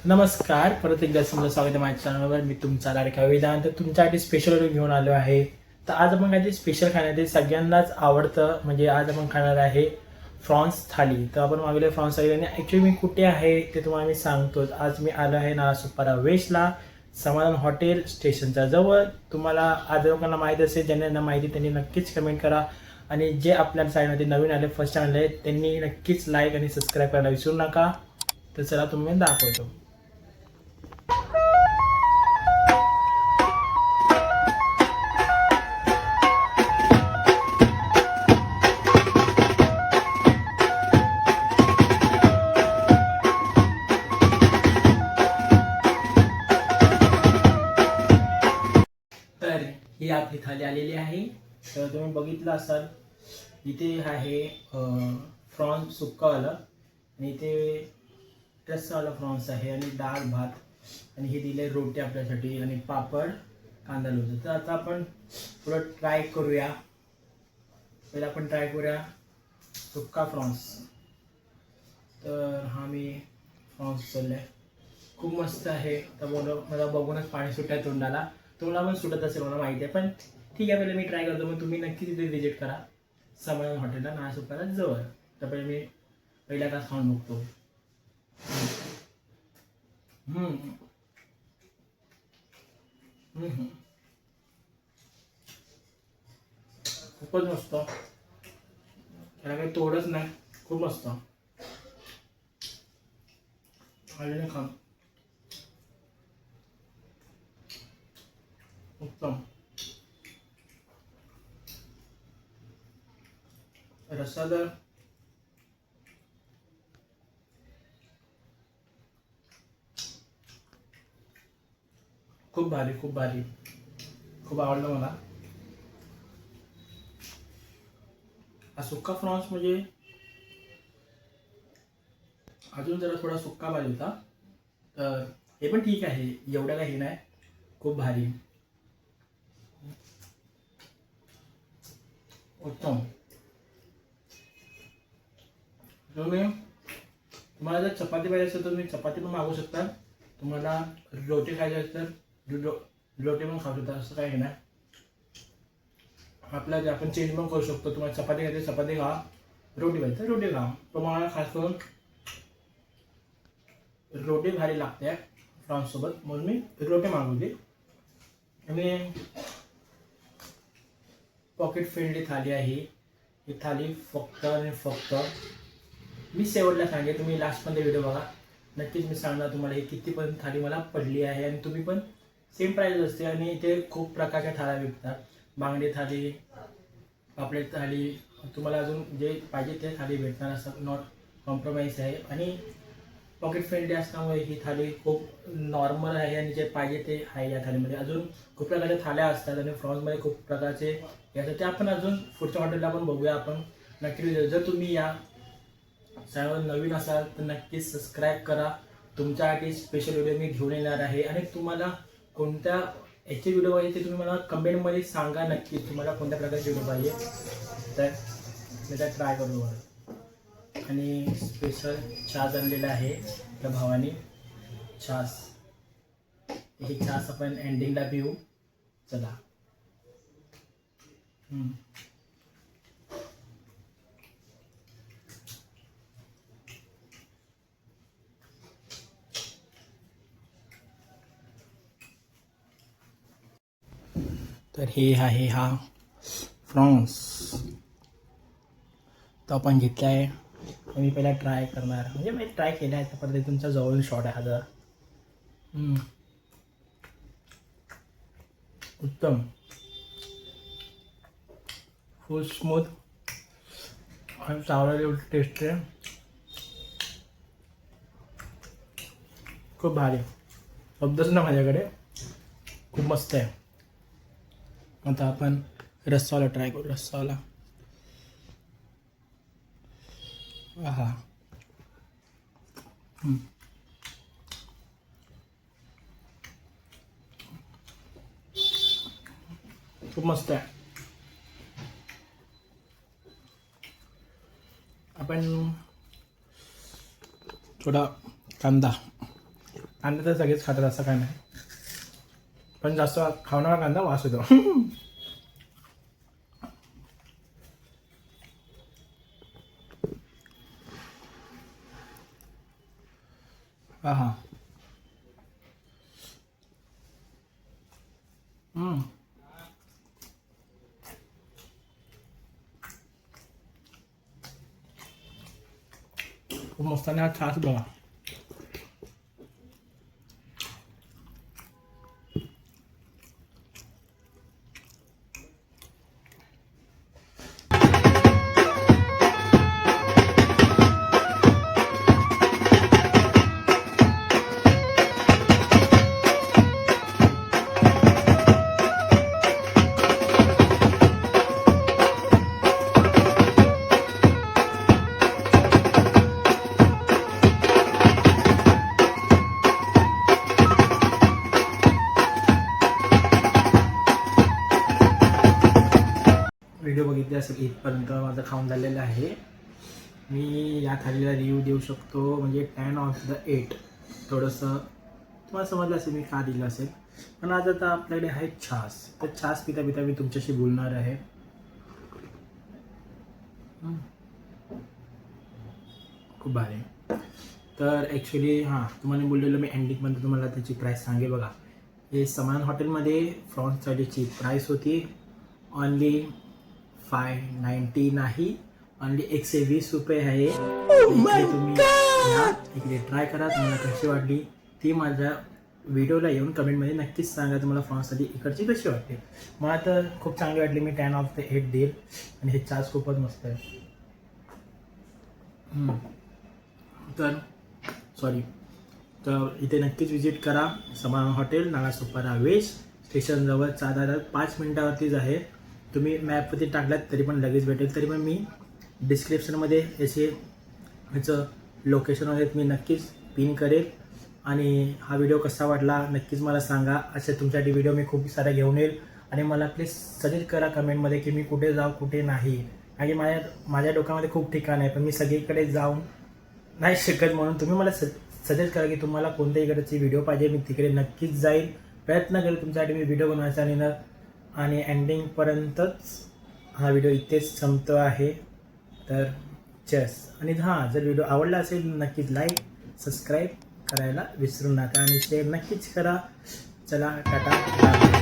नमस्कार, परत एकदा तुमचं स्वागत आहे माझ्या चॅनलवर. मी तुमचा लाडका वेदांत तुमच्यासाठी स्पेशल व्हिडिओ घेऊन आलो आहे. तर आज आपण काहीतरी स्पेशल खाण्यात आहे, सगळ्यांनाच आवडतं. म्हणजे आज आपण खाणार आहे फ्रॉन्स थाली. तर आपण मागवले फ्रॉन्स थाली आणि ॲक्च्युली मी कुठे आहे ते तुम्हाला मी सांगतो. आज मी आलो आहे नालासोपारा वेस्टला, समाधान हॉटेल स्टेशनच्या जवळ. तुम्हाला आज लोकांना माहीत असेल, ज्यांना माहिती त्यांनी नक्कीच कमेंट करा. आणि जे आपल्या साईडमध्ये नवीन आले, फर्स्ट टाइम आले, त्यांनी नक्कीच लाईक आणि सबस्क्राईब करायला विसरू नका. तर चला तुम्ही दाखवतो. तर ही आपली थाली आलेली आहे. तर तुम्ही बघितलं असाल, इथे आहे फ्रॉन्स सुक्कावाला आणि इथे रस्सावाला फ्रॉन्स आहे आणि डाळ भात आणि हे दिले रोटी आपल्यासाठी आणि पापड कांदा लोणचं. तर आता आपण थोडं ट्राय करूया. पहिला आपण ट्राय करूया सुक्का फ्रॉन्स. तर हा मी फ्रॉन्स चाललाय, खूप मस्त आहे. तर मला बघूनच पाणी सुटाय तोंडाला. तुम्हाला पण सुटत असेल मला माहिती आहे, पण ठीक आहे, पहिले मी ट्राय करतो. मग तुम्ही नक्की तिथे व्हिजिट करा समाधान हॉटेलला नालासोपारा जवळ. तर पहिले मी पहिला तास खाऊन बघतो. खूपच मस्त, त्याला काही तोडच नाही, खूप मस्त. आलेले खा, उत्तम. रस्सा तर खूप भारी, खूप भारी, खूप आवडलं मला. हा सुक्का फ्रॉन्स म्हणजे अजून जरा थोडा सुक्का पाहिजे होता. तर हे पण ठीक आहे, एवढं काही नाही. खूप भारी, उत्तम. तुम्हाला जर चपाती पाहिजे असेल तर तुम्ही चपाती पण मागू शकता. तुम्हाला रोटी खायची असेल तर रोटी पण खाऊ शकता, असं काही नाही. आपल्या जे आपण चेंज पण करू शकतो. तुम्हाला चपाती खायची चपाती खा, रोटी पाहिजे रोटी खा. तुम्हाला खास करून रोटी भारी लागते फ्रॉन्स सोबत, म्हणून मी रोटी मागवली. आणि पॉकेट फ्रेंडली थाली आहे ही थाली. फक्त आणि फक्त मी शेवटला सांगेन, तुम्ही लास्टपर्यंत व्हिडिओ बघा. नक्कीच मी सांगणार तुम्हाला ही किती पण थाली मला पडली आहे. आणि तुम्ही पण सेम प्राईस असते. आणि इथे खूप प्रकारच्या थाळ्या विकतात. बांगडी थाली, पापलेट थाली, तुम्हाला अजून जे पाहिजे ते थाली भेटणार. असं नॉट कॉम्प्रोमाइज आहे. आणि पॉकेट फ्रेंडली असल्यामुळे ही थाली खूप नॉर्मल आहे आणि जे पाहिजे ते आहे या थालीमध्ये. अजून खूप प्रकारच्या थाल्या असतात आणि फ्रॉन्समध्ये खूप प्रकारचे याचं ते आपण अजून पुढच्या हॉटेलला पण बघूया आपण. नक्की जर तुम्ही या चॅनल नवीन असाल तर नक्कीच सबस्क्राईब करा. तुमच्यासाठी स्पेशल व्हिडिओ मी घेऊन येणार आहे. आणि तुम्हाला कोणत्या याचे व्हिडिओ पाहिजे ते तुम्ही मला कमेंटमध्ये सांगा. नक्की तुम्हाला कोणत्या प्रकारचे व्हिडिओ पाहिजे, तर मी त्या ट्राय करू. आणि स्पेशल छास आणलेला आहे त्या भावाने. छास, ही छास आपण एंडिंगला पिऊ. चला. तर हे आहे हा फ्रॉन्स. तो आपण घेतला आहे. मी पहिला ट्राय करणार, म्हणजे मी ट्राय केला आहे. परत तुमच्या जवळून शॉट आहे हा जरा. उत्तम, फुल स्मूथ आणि चावलेली एवढी टेस्ट आहे. खूप भारी, शब्दच ना माझ्याकडे. खूप मस्त आहे. आता आपण रस्सावाला ट्राय करू. रस्सावाला, हा, खूप मस्त आहे. आपण थोडा कांदा कांदा तर सगळेच खातात असं काय नाही, पण जास्त खावणारा कांदा वास होतो. हा. खूप मस्त आणि हा छास बघा. व्हिडिओ बघितले असेल इथपर्यंत माझं खाऊन झालेलं आहे. मी या थालीला रिव्ह्यू देऊ शकतो म्हणजे 10/8. थोडंसं तुम्हाला समजलं असेल मी का दिलं असेल. पण आज आता आपल्याकडे आहे छास, तर छास पिता पिता मी तुमच्याशी बोलणार आहे. खूप भारी. तर ॲक्च्युली तुम्हाला बोललेलं मी एंडिंगमध्ये तुम्हाला त्याची प्राईस सांगे बघा. हे समान हॉटेलमध्ये प्रॉन्स थालीची प्राईस होती ऑनली 590 नाही, ऑनली 120 रुपये आहे. इकडे तुम्ही या, इकडे ट्राय करा, तुम्हाला कशी वाटली ती माझ्या व्हिडिओला येऊन कमेंटमध्ये नक्कीच सांगा. तुम्हाला प्रॉन्स थाली इकडची कशी वाटते. मला तर खूप चांगली वाटली, मी 10/8 देईल. आणि हे चास खूपच मस्त आहे. तर इथे नक्कीच विजिट करा. समान हॉटेल, नालासोपारा वेस्ट स्टेशनजवळ, 5 मिनिटावरतीच आहे. तुम्ही मॅपवरती टाकलात तरी पण लगेच भेटेल. तरी पण मी डिस्क्रिप्शनमध्ये ह्याचं लोकेशन वगैरे मी नक्कीच पिन करेल. आणि हा व्हिडिओ कसा वाटला नक्कीच मला सांगा. असे तुमच्यासाठी व्हिडिओ मी खूप सारे घेऊन येईल. आणि मला प्लीज सजेस्ट करा कमेंटमध्ये की मी कुठे जाऊ कुठे नाही. आणि माझ्या डोक्यामध्ये खूप ठिकाण आहे, पण मी सगळीकडे जाऊन नाही शकत. म्हणून तुम्ही मला सजेस्ट करा की तुम्हाला कोणत्या इकडची व्हिडिओ पाहिजे, मी तिकडे नक्कीच जाईल. प्रयत्न करेल तुमच्यासाठी मी व्हिडिओ बनवायचा. आणि एंडिंगपर्यंतच हा व्हिडिओ इथेच संपतो आहे. तर चेस. आणि जर व्हिडिओ आवडला असेल नक्कीच लाईक सबस्क्राईब करायला विसरू नका आणि शेअर नक्कीच करा. चला टाटा.